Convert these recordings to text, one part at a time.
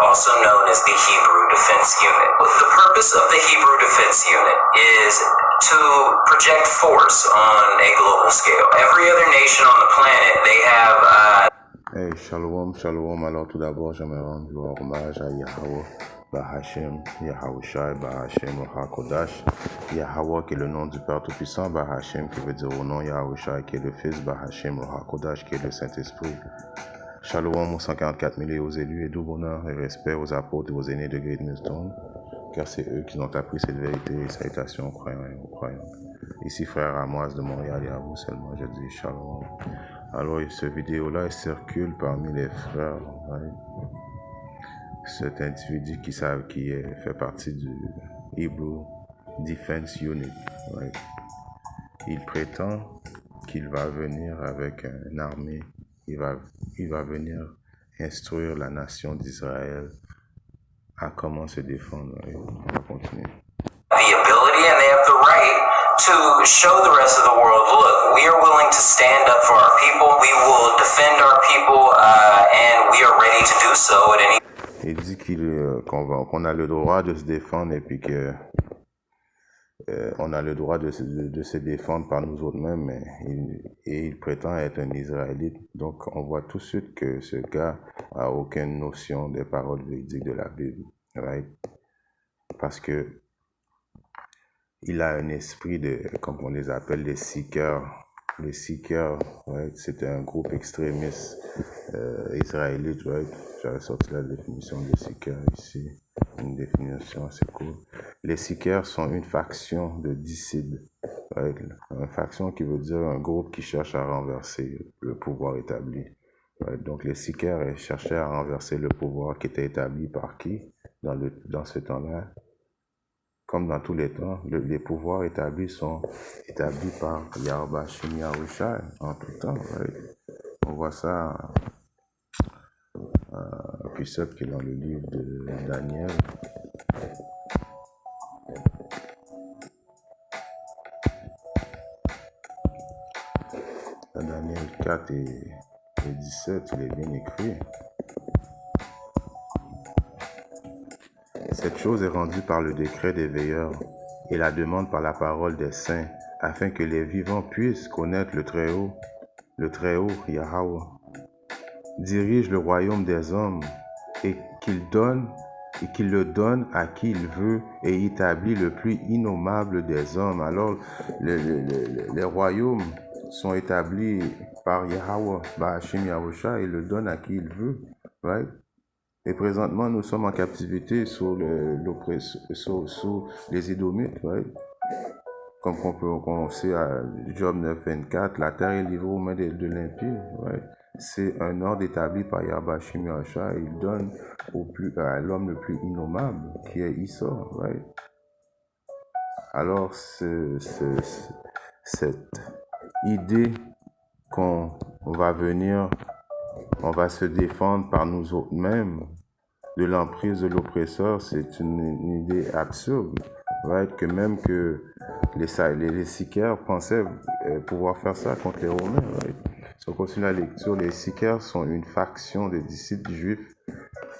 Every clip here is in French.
also known as the Hebrew Defense Unit. The purpose of the Hebrew Defense Unit is to project force on a global scale. Every other nation on the planet, they have... Hey, shalom, shalom. Alors tout d'abord, j'aimerais rendre hommage à Yahweh, Bahashem, Yahawashi, Bahashem, HaKodash. Yahweh qui est le nom du Père Tout-Puissant, Bahashem qui veut dire au nom, Yahawashi qui est le Fils, Bahashem, HaKodash qui est le Saint-Esprit. Shalom aux 144 000 et aux élus, et doux bonheur et respect aux apôtres et aux aînés de Great Millstone, car c'est eux qui ont appris cette vérité et salutations aux croyants et aux croyants. Ici frère Amoise de Montréal, et à vous seulement je dis shalom. Alors cette vidéo-là circule parmi les frères, right? Cet individu qui fait partie du Hebrew Defense Unit, right? Il prétend qu'il va venir avec une armée, il va venir instruire la nation d'Israël à comment se défendre. Right? On va continuer. The ability and they have the right to show the rest of the world, look, we are willing to stand up for our people, we will defend our people, and we are ready to do so at any... Il dit qu'on a le droit de se défendre et puis que on a le droit de se défendre par nous autres-mêmes, mais il prétend être un Israélite. Donc on voit tout de suite que ce gars a aucune notion des paroles véridiques de la Bible, right? Parce que il a un esprit de, comme on les appelle, les seekers. Les seekers, right? C'est un groupe extrémiste israélite, right? J'avais sorti la définition des seekers ici. Une définition assez cool. Les seekers sont une faction de dissidents, right? Une faction qui veut dire un groupe qui cherche à renverser le pouvoir établi. Right? Donc les seekers cherchaient à renverser le pouvoir qui était établi par qui dans ce temps-là? Comme dans tous les temps, les pouvoirs établis sont établis par Yahweh Shem Yahushai en tout temps. Right? On voit ça un précepte qui est dans le livre de Daniel. Dans Daniel 4 et 17, il est bien écrit. Cette chose est rendue par le décret des veilleurs et la demande par la parole des saints, afin que les vivants puissent connaître le Très-Haut, Yahweh, dirige le royaume des hommes et qu'il le donne à qui il veut et établit le plus innommable des hommes. Alors, les royaumes sont établis par Yahweh, Bahashem Yahusha, et le donne à qui il veut, right? Et présentement, nous sommes en captivité sous les Édomites, right? Comme on sait à Job 9:24, la terre est livrée aux mains de l'impie, right? C'est un ordre établi par Yahweh Shem Yahushua, et il donne à l'homme le plus innommable, qui est Issa, right? Alors, cette idée qu'on va venir, on va se défendre par nous autres-mêmes de l'emprise de l'oppresseur, c'est une idée absurde, right? Que même que les Sicaires pensaient pouvoir faire ça contre les Romains, right? Si on continue la lecture, les Sicaires sont une faction de disciples juifs,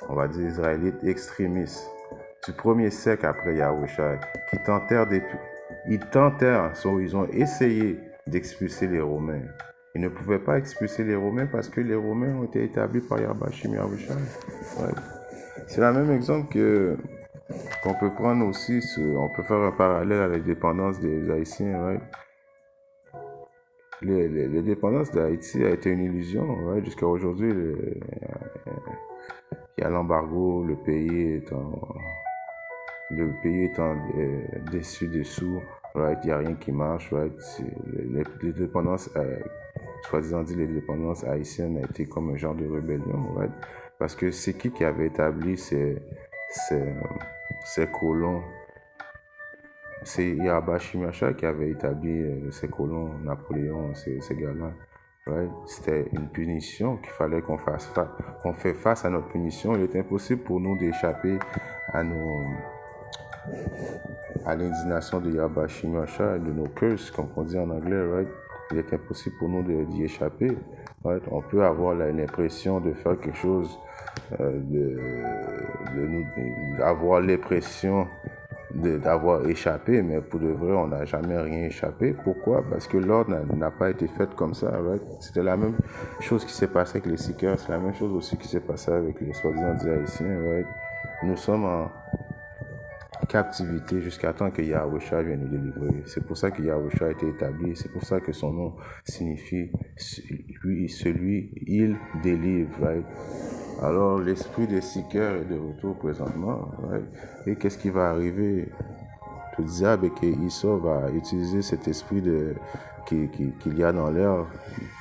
on va dire israélites extrémistes, du 1er siècle après Yahushua, ils ont essayé d'expulser les Romains. Ils ne pouvaient pas expulser les Romains parce que les Romains ont été établis par Yahweh Shem Yahushua. Ouais. C'est le même exemple qu'on peut prendre aussi, on peut faire un parallèle à l'indépendance des Haïtiens, right? L'indépendance d'Haïti a été une illusion, right? Jusqu'à aujourd'hui, il y a l'embargo, le pays étant dessous, right? Il n'y a rien qui marche, right? L'indépendance, soi-disant dit, l'indépendance haïtienne a été comme un genre de rébellion, right? Parce que c'est qui avait établi ces colons? C'est Yahweh Shem Yahushua qui avait établi ces colons, Napoléon, ces gars-là. Right? C'était une punition qu'il fallait qu'on fait face à notre punition. Il est impossible pour nous d'échapper à l'indignation de Yahweh Shem Yahushua, de nos curses, comme on dit en anglais, right? Il est impossible pour nous d'y échapper. right? On peut avoir l'impression de faire quelque chose, avoir l'impression d'avoir échappé, mais pour de vrai, on n'a jamais rien échappé. Pourquoi? Parce que l'ordre n'a pas été fait comme ça, right? C'était la même chose qui s'est passé avec les Seekers, c'est la même chose aussi qui s'est passé avec les soi-disant Haïtiens, right? Nous sommes en captivité jusqu'à temps que Yahweh vienne nous délivrer. C'est pour ça que Yahweh a été établi. C'est pour ça que son nom signifie il délivre. Right? Alors l'esprit des Seekers est de retour présentement. Right? Et qu'est-ce qui va arriver? Le diable et qu'Issa va utiliser cet esprit qu'il y a dans l'air,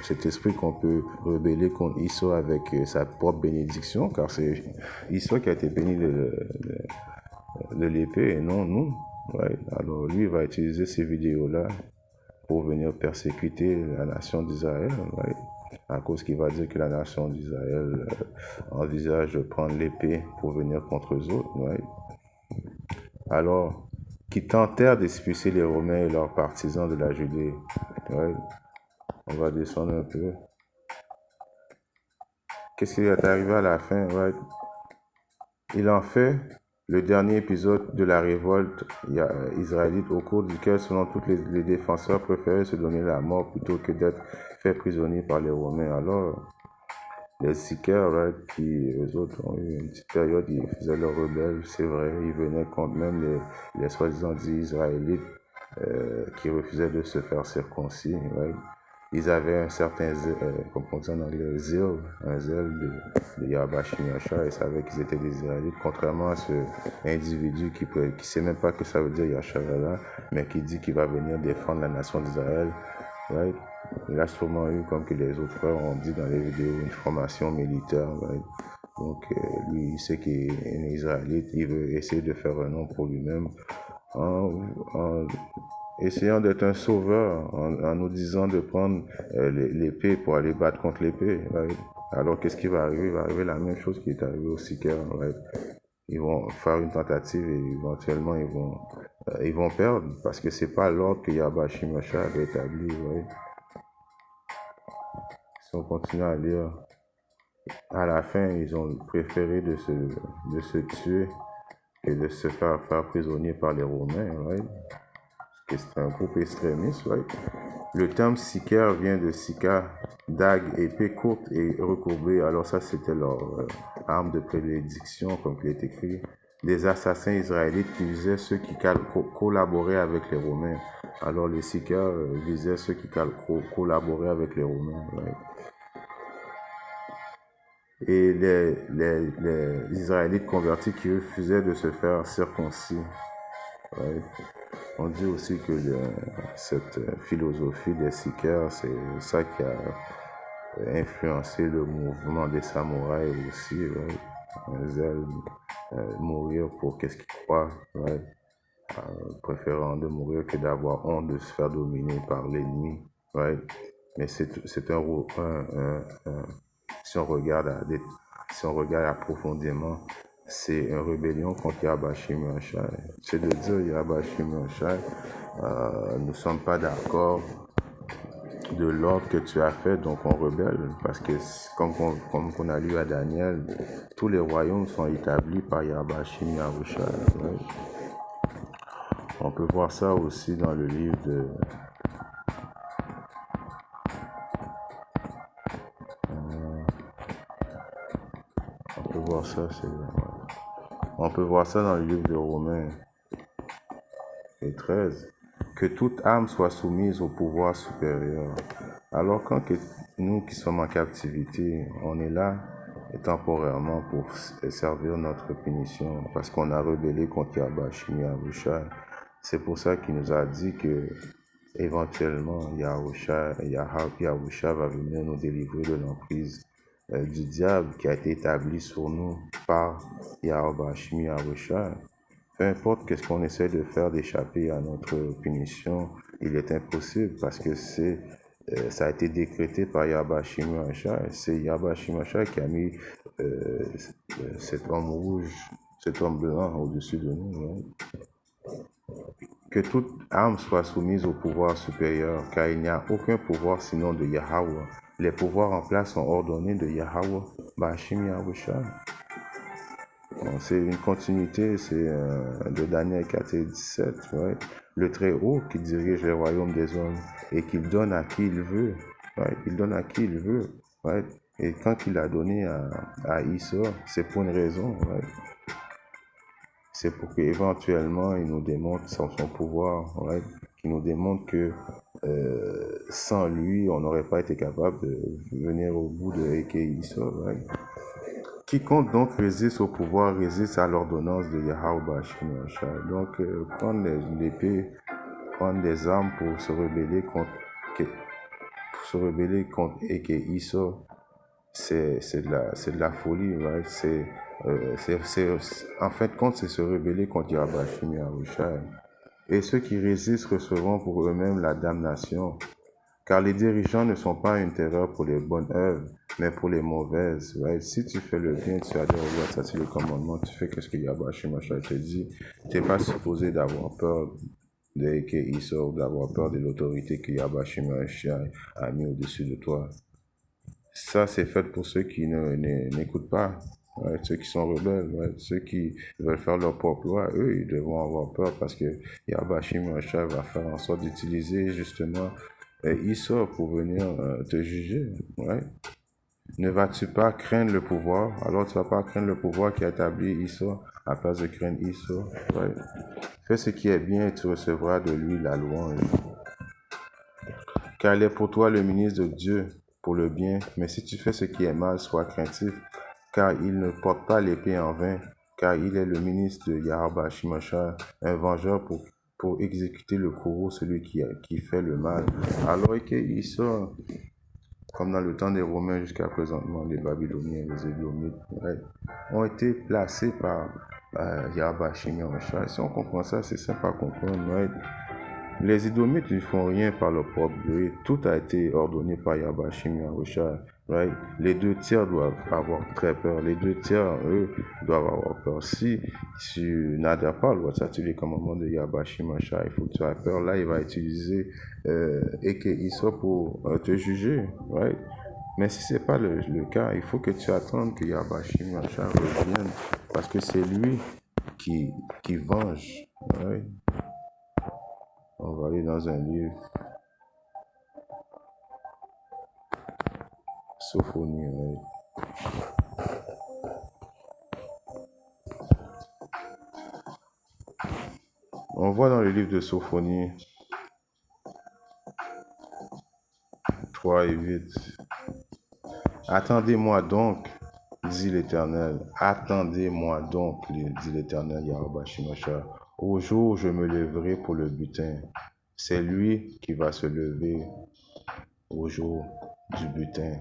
cet esprit qu'on peut rebeller contre Issa avec sa propre bénédiction, car c'est Issa qui a été béni de l'épée et non nous. Right? Alors lui va utiliser ces vidéos-là pour venir persécuter la nation d'Israël, right? À cause qu'il va dire que la nation d'Israël envisage de prendre l'épée pour venir contre eux autres. Right? Alors, qui tentèrent d'expulser les Romains et leurs partisans de la Judée. Right? On va descendre un peu. Qu'est-ce qui est arrivé à la fin? Right? Il en fait le dernier épisode de la révolte israélite au cours duquel, selon tous les défenseurs, préféraient se donner la mort plutôt que d'être faits prisonniers par les Romains. Alors, les Seekers, right, qui eux autres ont eu une petite période, ils faisaient leurs rebelles, c'est vrai, ils venaient contre même les soi-disant Israélites qui refusaient de se faire circoncis, right? Ils avaient un certain, comme on dit en anglais, un zèle de Yahweh Shim Yahshua. Ils savaient qu'ils étaient des Israélites, contrairement à ce individu qui sait même pas que ça veut dire Yahshua là, mais qui dit qu'il va venir défendre la nation d'Israël, right? Il a sûrement eu, comme que les autres frères ont dit dans les vidéos, une formation militaire, right? Donc lui, il sait qu'il est un Israélite, il veut essayer de faire un nom pour lui-même en essayant d'être un sauveur, en nous disant de prendre l'épée pour aller battre contre l'épée. Right? Alors qu'est-ce qui va arriver? Il va arriver la même chose qui est arrivé aux Seekers. Right? Ils vont faire une tentative et éventuellement ils vont perdre parce que c'est pas l'ordre que Yahweh Shim Yahshua avait établi. Right? Si on continue à lire, à la fin, ils ont préféré de se tuer que de se faire prisonnier par les Romains. Right? C'est un groupe extrémiste, right? Le terme Seeker vient de Sika, dague, épée courte et recourbée. Alors ça, c'était leur arme de prédilection, comme il est écrit. Des assassins israélites qui visaient ceux qui collaboraient avec les Romains. Alors les Seekers visaient ceux qui collaboraient avec les Romains, right? Et les Israélites convertis qui refusaient de se faire circoncis. Right? On dit aussi que cette philosophie des Seekers, c'est ça qui a influencé le mouvement des samouraïs aussi, right? Un zèle, mourir pour qu'est-ce qu'ils croient, right? Préférant de mourir que d'avoir honte de se faire dominer par l'ennemi, right? Mais c'est si on regarde approfondément, c'est une rébellion contre Yahweh Shim Yahshua. C'est de dire Yahweh Shim Yahshua, nous ne sommes pas d'accord de l'ordre que tu as fait, donc on rebelle. Parce que, comme on a lu à Daniel, tous les royaumes sont établis par Yahweh Shim Yahshua. Right? On peut voir ça aussi dans le livre de... On peut voir ça dans le livre de Romains et 13, que toute âme soit soumise au pouvoir supérieur. Alors quand nous qui sommes en captivité, on est là temporairement pour servir notre punition, parce qu'on a rebellé contre Yahweh Shim Yahshua. C'est pour ça qu'il nous a dit que éventuellement Yahshua va venir nous délivrer de l'emprise du diable qui a été établi sur nous par Yahweh Shim Yahshua. Peu importe qu'est-ce qu'on essaie de faire d'échapper à notre punition, il est impossible parce que ça a été décrété par Yahweh Shim Yahshua. C'est Yahweh Shim Yahshua qui a mis cet homme rouge, cet homme blanc au-dessus de nous. Hein? Que toute âme soit soumise au pouvoir supérieur, car il n'y a aucun pouvoir sinon de Yahweh. les pouvoirs en place sont ordonnés de Yahweh, Bashim Yahushua. Bon, c'est une continuité, c'est de Daniel 4 et 17, right? Le Très-Haut qui dirige les royaumes des hommes et qu'il donne à qui il veut, right? Il donne à qui il veut, right? Et quand il a donné à Issa, c'est pour une raison, right? C'est pour qu'éventuellement il nous démontre son pouvoir, right? Qu'il nous démontre que sans lui, on n'aurait pas été capable de venir au bout de Eke Issa, right? Quiconque donc résiste au pouvoir résiste à l'ordonnance de Yahweh Bashim Yahshua. Donc, prendre l'épée, prendre des armes pour se rebeller contre Eke Issa, c'est de la folie, right? En fin de compte, c'est se rebeller contre Yahweh Bashim Yahshua. Et ceux qui résistent recevront pour eux-mêmes la damnation. Car les dirigeants ne sont pas une terreur pour les bonnes œuvres, mais pour les mauvaises. Right? Si tu fais le bien, tu adhères au droit, ça c'est le commandement, tu fais ce que Yahweh Shemashah te dit. Tu n'es pas supposé d'avoir peur de Eke Issa ou d'avoir peur de l'autorité que Yahweh Shemashah a mis au-dessus de toi. Ça, c'est fait pour ceux qui n'écoutent pas. Ouais, ceux qui sont rebelles, ouais, ceux qui veulent faire leur propre loi, eux, ils devront avoir peur parce que Yahweh Shemashah va faire en sorte d'utiliser justement Issa pour venir te juger. Ouais. Ne vas-tu pas craindre le pouvoir? Alors tu ne vas pas craindre le pouvoir qui a établi Issa à place de craindre Issa. Ouais. Fais ce qui est bien et tu recevras de lui la louange. Car il est pour toi le ministre de Dieu pour le bien, mais si tu fais ce qui est mal, sois craintif, car il ne porte pas l'épée en vain, car il est le ministre de Yahweh Shemashah, un vengeur pour exécuter le courroux, celui qui fait le mal. Alors qu'il sort, comme dans le temps des Romains jusqu'à présentement, les Babyloniens, les Édomites, ouais, ont été placés par Yahweh Shemashah. Si on comprend ça, c'est simple à comprendre. Ouais. Les Édomites ne font rien par leur propre gré. Tout a été ordonné par Yahweh Shemashah. Right? Les 2/3 doivent avoir très peur. Les 2/3, eux, doivent avoir peur. Si tu n'adhères pas à les commandements de Yahweh Shemashah, il faut que tu aies peur. Là, il va utiliser Eke Issa pour te juger. Right? Mais si ce n'est pas le cas, il faut que tu attendes que Yahweh Shemashah revienne. Parce que c'est lui qui venge. Right? On va aller dans un livre. Sophonie, oui. On voit dans le livre de Sophonie 3 et 8. Attendez-moi donc, dit l'Éternel. Attendez-moi donc, dit l'Éternel Yahweh Shemashah. Au jour, je me lèverai pour le butin. C'est lui qui va se lever au jour du butin.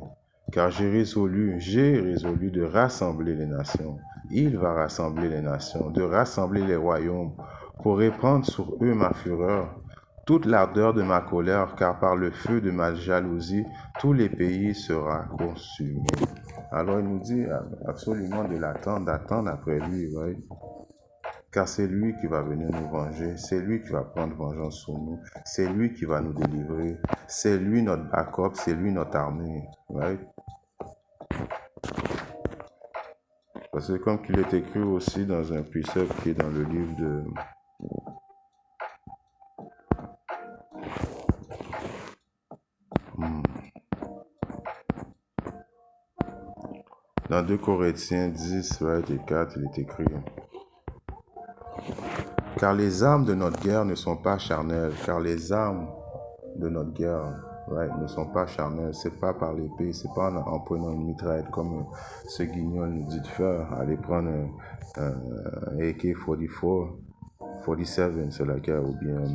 Car j'ai résolu de rassembler les nations. Il va rassembler les nations, de rassembler les royaumes, pour répandre sur eux ma fureur, toute l'ardeur de ma colère, car par le feu de ma jalousie, tous les pays seront consumés. Alors il nous dit absolument de l'attendre, d'attendre après lui, right? Car c'est lui qui va venir nous venger, c'est lui qui va prendre vengeance sur nous, c'est lui qui va nous délivrer, c'est lui notre backup, c'est lui notre armée, right? Parce que comme qu'il est écrit aussi dans un précepte qui est dans le livre de... Dans 2 Corinthiens 10, right, et 4, il est écrit... Car les armes de notre guerre ne sont pas charnelles, car les armes de notre guerre, right, ne sont pas charnelles. C'est pas par l'épée, c'est pas en prenant une mitraillette comme ce guignol nous dit de faire. Aller prendre un AK-44, 47, c'est laquelle, ou bien un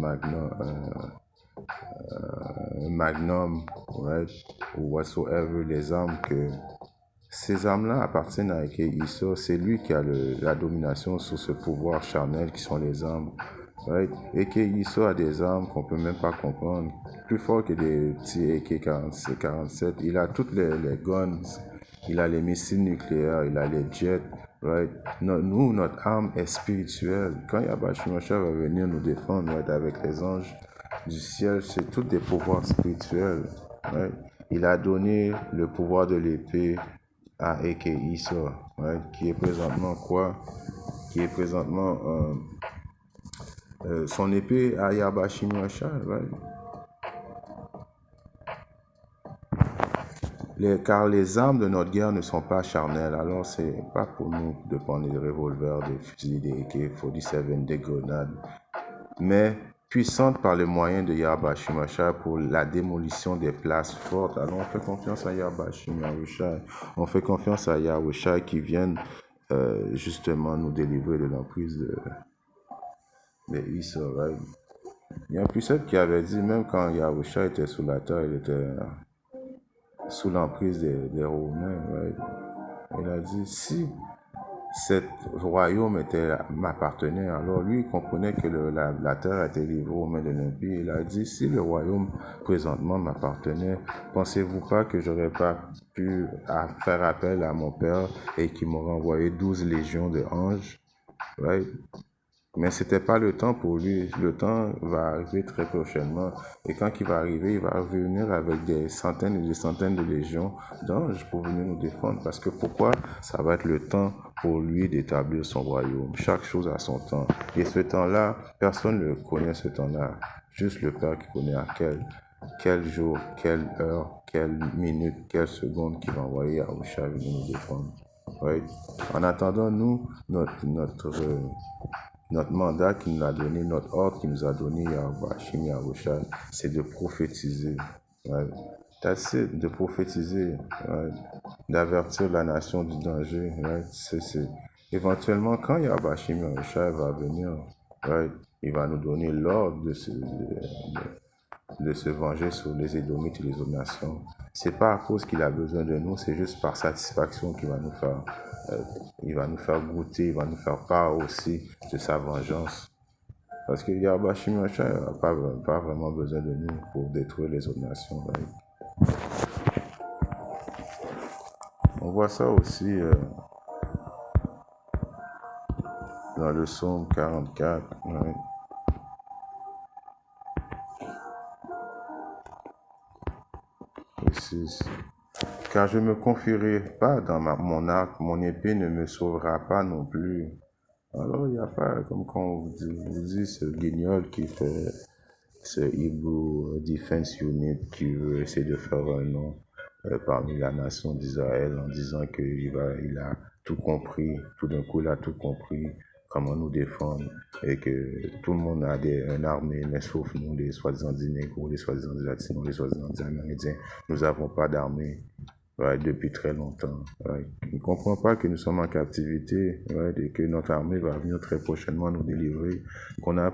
Magnum, right, ou whatsoever, les armes que... Ces armes-là appartiennent à Eke Issa. C'est lui qui a la domination sur ce pouvoir charnel qui sont les armes. Right? Eke Issa a des armes qu'on peut même pas comprendre. Plus fort que des petits AK-47. Il a toutes les guns. Il a les missiles nucléaires. Il a les jets. Right? Nous, notre arme est spirituelle. Quand Yahweh Shemashah va venir nous défendre, right, avec les anges du ciel, c'est tous des pouvoirs spirituels. Right? il a donné le pouvoir de l'épée à Eke Issa, right? Qui est présentement quoi? Qui est présentement son épée à Yabashi Mashai, right? Car les armes de notre guerre ne sont pas charnelles, alors c'est pas pour nous de prendre des revolvers, des fusils, des AK-47, des grenades, mais puissantes par le moyen de Yahweh Shimashai pour la démolition des places fortes. Alors on fait confiance à Yahweh Shimashai, on fait confiance à Yahweh Shai qui viennent justement nous délivrer de l'emprise de Israël. Il y a un puissant qui avait dit, même quand Yahweh Shai était sous la terre, il était sous l'emprise des Romains. Right? Il a dit, si cet royaume m'appartenait, alors lui, il comprenait que la terre était livrée aux mains de l'Empire. Il a dit, si le royaume présentement m'appartenait, pensez-vous pas que j'aurais pas pu faire appel à mon père et qu'il m'aurait envoyé 12 légions de anges? Right? Mais c'était pas le temps pour lui. Le temps va arriver très prochainement. Et quand il va arriver, il va revenir avec des centaines et des centaines de légions d'anges pour venir nous défendre. Parce que pourquoi? Ça va être le temps pour lui d'établir son royaume. Chaque chose a son temps. Et ce temps-là, personne ne connaît ce temps-là. Juste le Père qui connaît à quel jour, quelle heure, quelle minute, quelle seconde qu'il va envoyer à Yahushua venir nous défendre. Right? En attendant, nous, notre mandat qu'il nous a donné, notre ordre qu'il nous a donné, Yahweh Yahushua, c'est de prophétiser. Right? That's it, de prophétiser, right? D'avertir la nation du danger. Right? Éventuellement, quand Yahweh Yahushua va venir, right? Il va nous donner l'ordre de se venger sur les Édomites et les autres nations. C'est pas à cause qu'il a besoin de nous, c'est juste par satisfaction qu'il va nous faire. Il va nous faire goûter, il va nous faire part aussi de sa vengeance. Parce que Yahweh Shimashai n'a pas vraiment besoin de nous pour détruire les autres nations. Right? On voit ça aussi dans le psaume 44. Right? Car je ne me confierai pas dans mon arc, mon épée ne me sauvera pas non plus. Alors, il n'y a pas, comme quand on vous dit ce guignol qui fait ce Hebrew Defense Unit qui veut essayer de faire un nom parmi la nation d'Israël en disant qu'il a tout compris, tout d'un coup il a tout compris, comment nous défendre et que tout le monde a une armée, mais sauf nous, les soi-disant des négros, les soi-disant des latinos, les soi-disant des amérindiens, nous n'avons pas d'armée. Right, depuis très longtemps. Right. Il ne comprend pas que nous sommes en captivité, right, et que notre armée va venir très prochainement nous délivrer. On a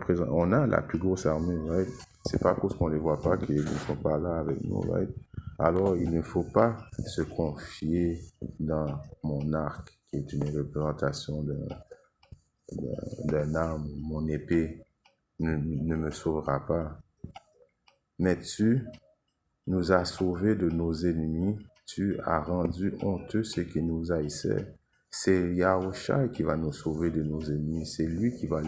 la plus grosse armée. Right. C'est pas à cause qu'on ne les voit pas qu'ils ne sont pas là avec nous. Right. Alors, il ne faut pas se confier dans mon arc, qui est une représentation d'un arme. Mon épée ne me sauvera pas. Mais tu nous as sauvés de nos ennemis. Tu as rendu honteux ceux qui nous haïssaient. C'est Yahushua qui va nous sauver de nos ennemis. C'est lui qui va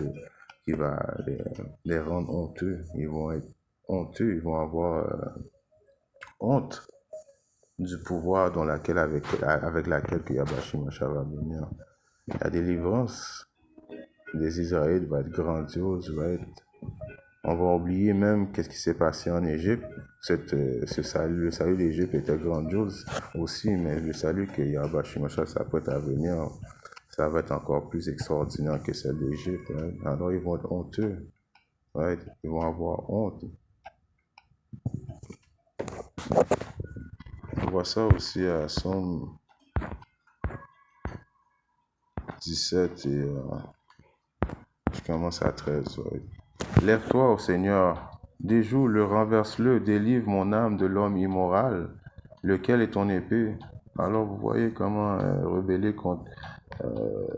les rendre honteux. Ils vont être honteux. Ils vont avoir honte du pouvoir avec laquelle Yabashi Masha va venir. La délivrance des Israélites va être grandiose, on va oublier même qu'est-ce qui s'est passé en Égypte. Le salut d'Égypte était grandiose aussi, mais le salut que Yahweh Shimashai s'apprête à venir, ça va être encore plus extraordinaire que celle d'Égypte. Right? Alors ils vont être honteux. Right? Ils vont avoir honte. On voit ça aussi à Somme 17 et je commence à 13. Right? Lève-toi, ô Seigneur, déjoue-le, renverse-le, délivre mon âme de l'homme immoral, lequel est ton épée. Alors vous voyez comment rebeller contre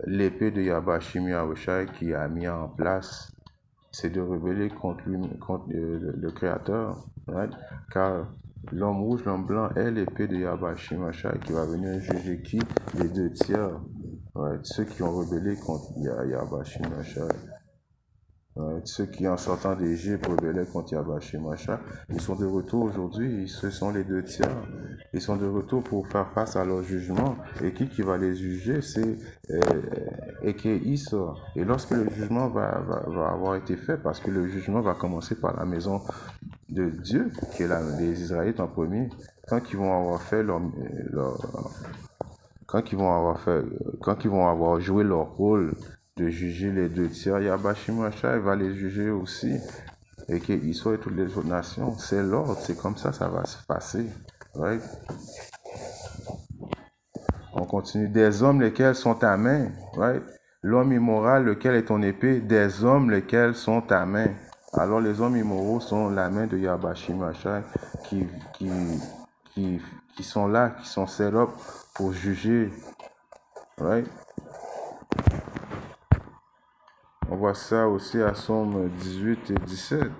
l'épée de Yabashim Yahushai qui a mis en place, c'est de rebeller contre le Créateur. Right? Car l'homme rouge, l'homme blanc est l'épée de Yabashim Yahushai qui va venir juger qui? Les 2 tiers. Right? Ceux qui ont rebellé contre Yabashim Yahushai. Ceux qui, en sortant d'Égypte, rebellaient contre Yahweh Shemashah, ils sont de retour aujourd'hui. Ce sont les 2 tiers. Ils sont de retour pour faire face à leur jugement. Et qui va les juger? C'est Issa. Et lorsque le jugement va avoir été fait, parce que le jugement va commencer par la maison de Dieu, qui est les Israélites en premier, quand ils vont avoir fait quand ils vont avoir joué leur rôle de juger les 2 tiers, Yahweh Shemashah va les juger aussi. Et qu'ils soient et toutes les autres nations. C'est l'ordre, c'est comme ça va se passer. Right? On continue. Des hommes lesquels sont ta main. Right? L'homme immoral, lequel est ton épée. Des hommes lesquels sont ta main. Alors les hommes immoraux sont la main de Yahweh Shemashah qui sont là, qui sont set up pour juger. Right? On voit ça aussi à Somme 18 et 17.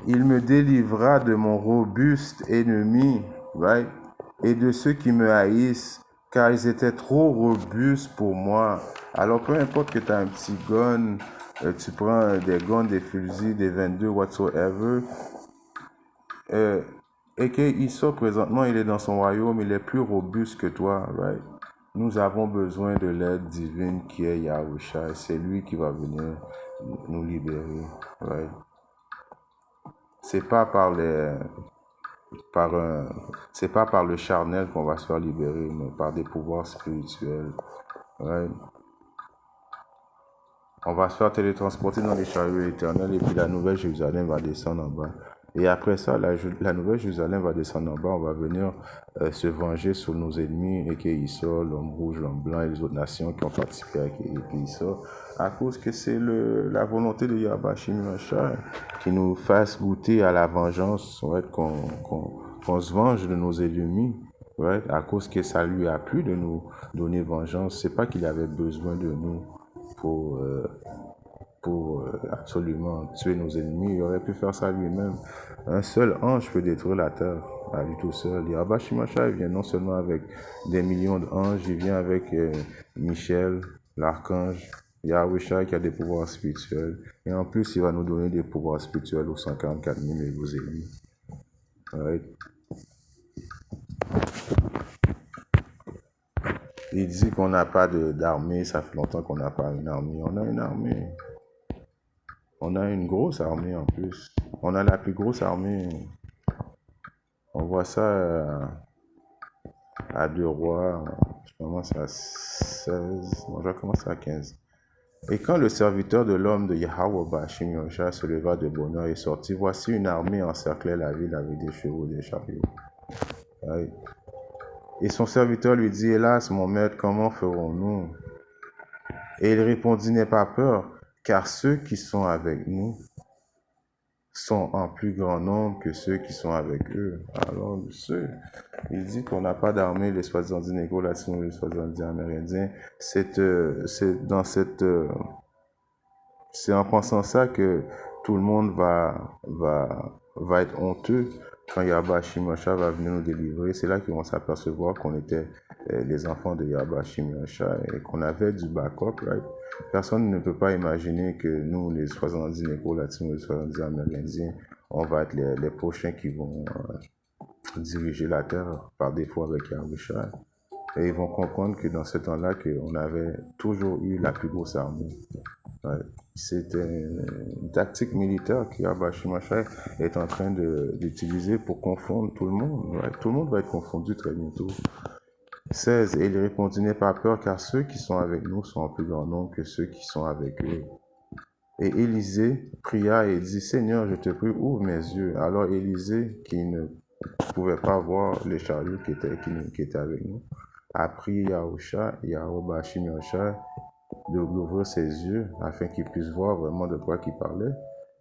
Il me délivra de mon robuste ennemi, right? Et de ceux qui me haïssent, car ils étaient trop robustes pour moi. Alors, peu importe que tu as un petit gun, tu prends des guns, des fusils, des 22, whatsoever, et qu'il sort présentement, il est dans son royaume, il est plus robuste que toi, right? Nous avons besoin de l'aide divine qui est Yahushua. C'est lui qui va venir nous libérer, right? C'est pas par c'est pas par le charnel qu'on va se faire libérer, mais par des pouvoirs spirituels. Right? On va se faire télétransporter dans les chariots éternels et puis la nouvelle Jérusalem va descendre en bas. Et après ça, la nouvelle Jérusalem va descendre en bas. On va venir se venger sur nos ennemis, et Issa, l'homme rouge, l'homme blanc et les autres nations qui ont participé avec Issa, à cause que c'est la volonté de Yahweh Shemashah qui nous fasse goûter à la vengeance, right? Qu'on se venge de nos ennemis. Right? À cause que ça lui a plu de nous donner vengeance. C'est pas qu'il avait besoin de nous pour absolument tuer nos ennemis. Il aurait pu faire ça lui-même. Un seul ange peut détruire la terre à lui tout seul. Yahweh Shemashah vient non seulement avec des millions d'anges, il vient avec Michel, l'archange, Yahushua qui a des pouvoirs spirituels. Et en plus, il va nous donner des pouvoirs spirituels aux 144 000 et vos élus. Right? Il dit qu'on n'a pas d'armée, ça fait longtemps qu'on n'a pas une armée. On a une armée. On a une grosse armée en plus. On a la plus grosse armée. On voit ça à 2 rois. Je commence à 16. Non, je vais commencer à 15. Et quand le serviteur de l'homme de Yahweh Shemashah se leva de bonne heure et sortit, voici une armée encerclait la ville avec des chevaux et des chariots. Ouais. Et son serviteur lui dit, hélas, mon maître, comment ferons-nous? Et il répondit, n'aie pas peur, car ceux qui sont avec nous sont en plus grand nombre que ceux qui sont avec eux. Alors, il dit qu'on n'a pas d'armée, les soi-disant négro-latino, les soi-disant amérindiens. C'est en pensant ça que tout le monde va être honteux quand Yahweh Shemashah va venir nous délivrer. C'est là qu'ils vont s'apercevoir qu'on était les enfants de Yahweh Shemashah et qu'on avait du backup, right? Personne ne peut pas imaginer que nous, les 70 négro-latinos, les 70 amérindiens, on va être les prochains qui vont diriger la terre par défaut avec Yahushua. Et ils vont comprendre que dans ce temps-là, qu'on avait toujours eu la plus grosse armée. Ouais. C'était une tactique militaire que Yahweh Shemashah est en train d'utiliser pour confondre tout le monde. Ouais. Tout le monde va être confondu très bientôt. 16. Et il répondit, n'aie pas peur, car ceux qui sont avec nous sont en plus grand nombre que ceux qui sont avec eux. Et Élisée pria et dit, Seigneur, je te prie, ouvre mes yeux. Alors Élisée, qui ne pouvait pas voir les chariots qui étaient avec nous, a prié Yahweh Shemashah d'ouvrir ses yeux afin qu'il puisse voir vraiment de quoi il parlait.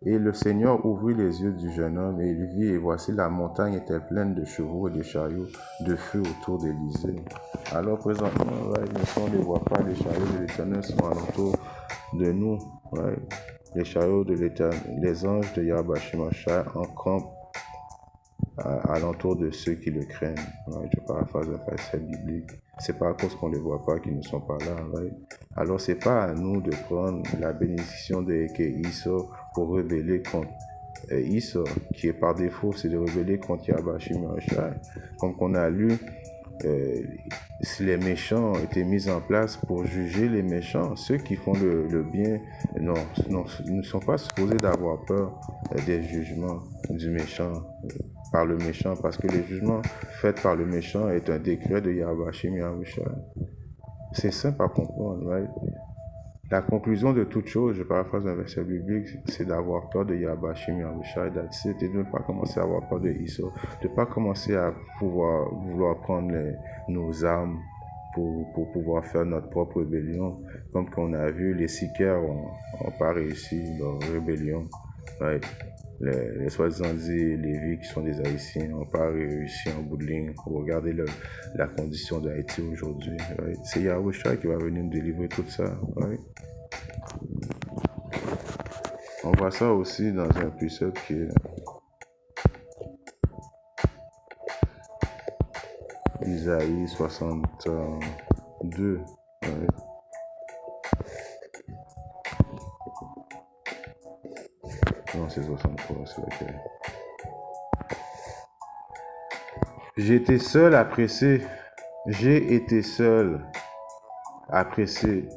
Et le Seigneur ouvrit les yeux du jeune homme et il vit, et voici la montagne était pleine de chevaux et de chariots de feu autour d'Élisée. Alors présentement, on ne voit pas, les chariots de l'Éternel sont alentour de nous. Ouais. Les chariots de l'Éternel, les anges de Yahweh Shemashah encampent alentour de ceux qui le craignent. Ouais, je paraphrase un verset biblique. C'est pas à cause qu'on les voit pas qu'ils ne sont pas là, right? Alors c'est pas à nous de prendre la bénédiction de Esau pour rebeller contre Esau, qui est par défaut, c'est de rebeller contre Yahweh Shai. Comme qu'on a lu, si les méchants ont été mis en place pour juger les méchants, ceux qui font le bien ne sont pas supposés d'avoir peur des jugements du méchant, par le méchant, parce que les jugements faits par le méchant est un décret de Yahweh Shai. C'est simple à comprendre, right? La conclusion de toute chose, je paraphrase un verset biblique, c'est d'avoir peur de Yahweh Shai, that's it, et de ne pas commencer à avoir peur de Esau, de ne pas commencer à vouloir prendre nos armes pour pouvoir faire notre propre rébellion. Comme qu'on a vu, les Sicaires n'ont pas réussi leur rébellion. Right? Les soi-disant dit Lévis qui sont des Haïtiens n'ont pas réussi en bout de ligne. Regardez la condition d'Haïti aujourd'hui. Right? C'est Yahweh Shai qui va venir nous délivrer tout ça. Right? On voit ça aussi dans un précepte qui est Isaïe 62. Right? Non, c'est 63, c'est lequel. J'ai été seul à presser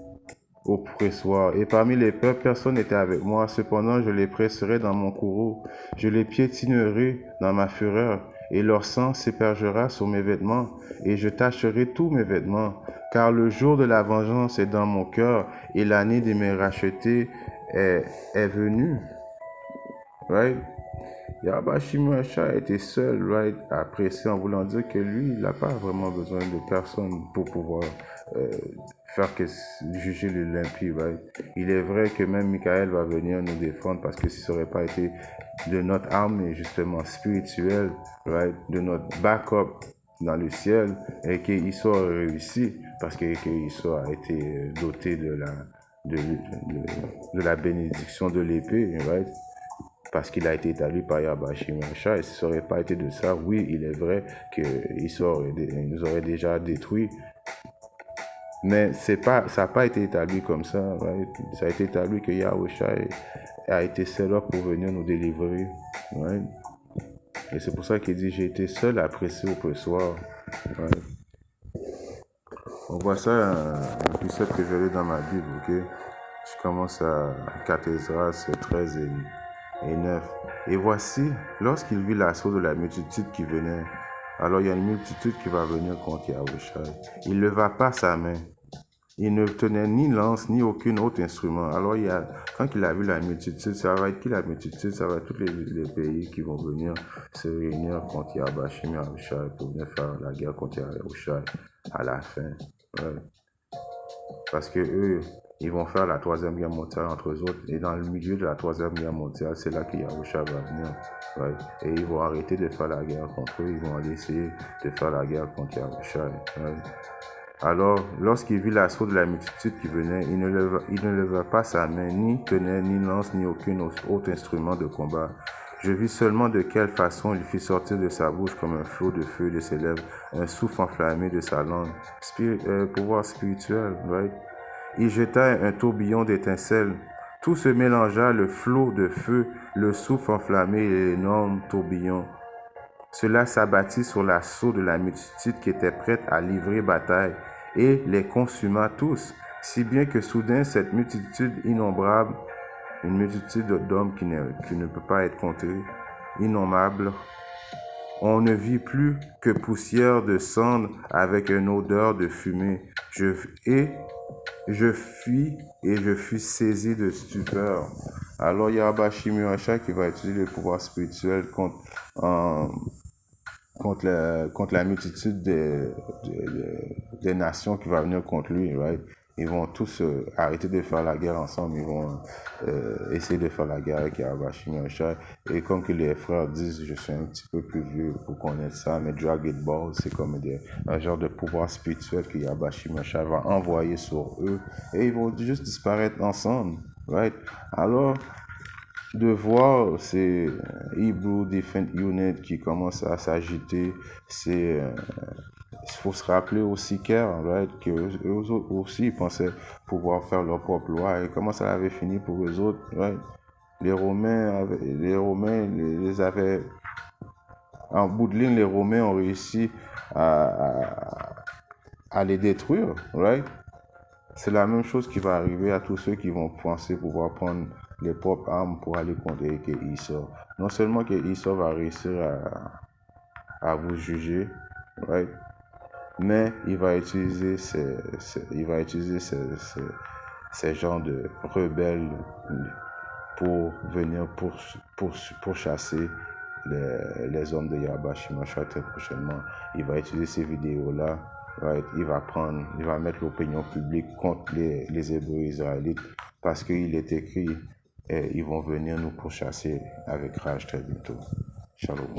au pressoir, et parmi les peuples, personne n'était avec moi. Cependant, je les presserai dans mon courroux, je les piétinerai dans ma fureur, et leur sang s'épergera sur mes vêtements, et je tacherai tous mes vêtements, car le jour de la vengeance est dans mon cœur, et l'année de mes rachetés est venue. Right? Yahweh Shai était seul, right, à presser, en voulant dire que lui, il n'a pas vraiment besoin de personne pour pouvoir juger l'impie, right? Il est vrai que même Michael va venir nous défendre, parce que si ça n'aurait pas été de notre arme, justement spirituelle, right, de notre backup dans le ciel, et qu'Issaoui aurait réussi, parce qu'Issaoui a été doté de la bénédiction de l'épée, right? Parce qu'il a été établi par Yahweh Shai. Et si ça n'aurait pas été de ça, oui, il est vrai qu'il nous aurait déjà détruits. Mais ça n'a pas été établi comme ça. Right? Ça a été établi que Yahweh Shai a été seul pour venir nous délivrer. Right? Et c'est pour ça qu'il dit, j'ai été seul à presser au pressoir. Right? On voit ça, un précepte que j'ai lu dans ma Bible, ok? Je commence à 4 Esdras 13 et 9. Et voici, lorsqu'il vit l'assaut de la multitude qui venait, alors il y a une multitude qui va venir contre Yahweh Shai. Il ne leva pas sa main. Il ne tenait ni lance, ni aucun autre instrument. Alors quand il a vu la multitude, ça va être qui la multitude? Ça va être tous les pays qui vont venir se réunir contre Yahweh Shai pour venir faire la guerre contre Yahweh Shai à la fin. Ouais. Parce que eux, ils vont faire la troisième guerre mondiale entre eux autres. Et dans le milieu de la troisième guerre mondiale, c'est là que Yahweh Shai va venir. Right? Et ils vont arrêter de faire la guerre contre eux. Ils vont aller essayer de faire la guerre contre Yahweh Shai. Right? Alors, lorsqu'il vit l'assaut de la multitude qui venait, il ne leva pas sa main, ni tenait ni lance, ni aucun autre instrument de combat. Je vis seulement de quelle façon il fit sortir de sa bouche comme un flot de feu de ses lèvres, un souffle enflammé de sa langue. Pouvoir spirituel, right? Il jeta un tourbillon d'étincelles. Tout se mélangea, le flot de feu, le souffle enflammé et l'énorme tourbillon. Cela s'abattit sur l'assaut de la multitude qui était prête à livrer bataille et les consuma tous, si bien que soudain cette multitude innombrable, une multitude d'hommes qui ne peut pas être comptée, innommable, on ne vit plus que poussière de cendre avec une odeur de fumée. Je fus saisi de stupeur. Alors Yahweh Shai qui va utiliser le pouvoir spirituel contre la multitude des nations qui va venir contre lui, right? Ils vont tous arrêter de faire la guerre ensemble, ils vont essayer de faire la guerre avec Yahweh Shai. Et comme que les frères disent, je suis un petit peu plus vieux pour connaître ça, mais Dragon Ball, c'est comme un genre de pouvoir spirituel que Yahweh Shai va envoyer sur eux, et ils vont juste disparaître ensemble, right? Alors, de voir ces Hebrew Defense Unit qui commencent à s'agiter, ces Il faut se rappeler aussi right, qu'eux autres aussi ils pensaient pouvoir faire leur propre loi. Et comment ça avait fini pour eux autres, right? Les Romains les avaient en bout de ligne. Les Romains ont réussi à les détruire, right? C'est la même chose qui va arriver à tous ceux qui vont penser pouvoir prendre les propres armes pour aller contre Esau. Non seulement que Esau va réussir à vous juger, right? Mais il va utiliser ces genres de rebelles pour venir pour chasser les hommes de Yahweh Shemashah très prochainement. Il va utiliser ces vidéos-là, right? Il va mettre l'opinion publique contre les Hébreux israélites parce qu'il est écrit, ils vont venir nous pourchasser avec rage très bientôt. Shalom.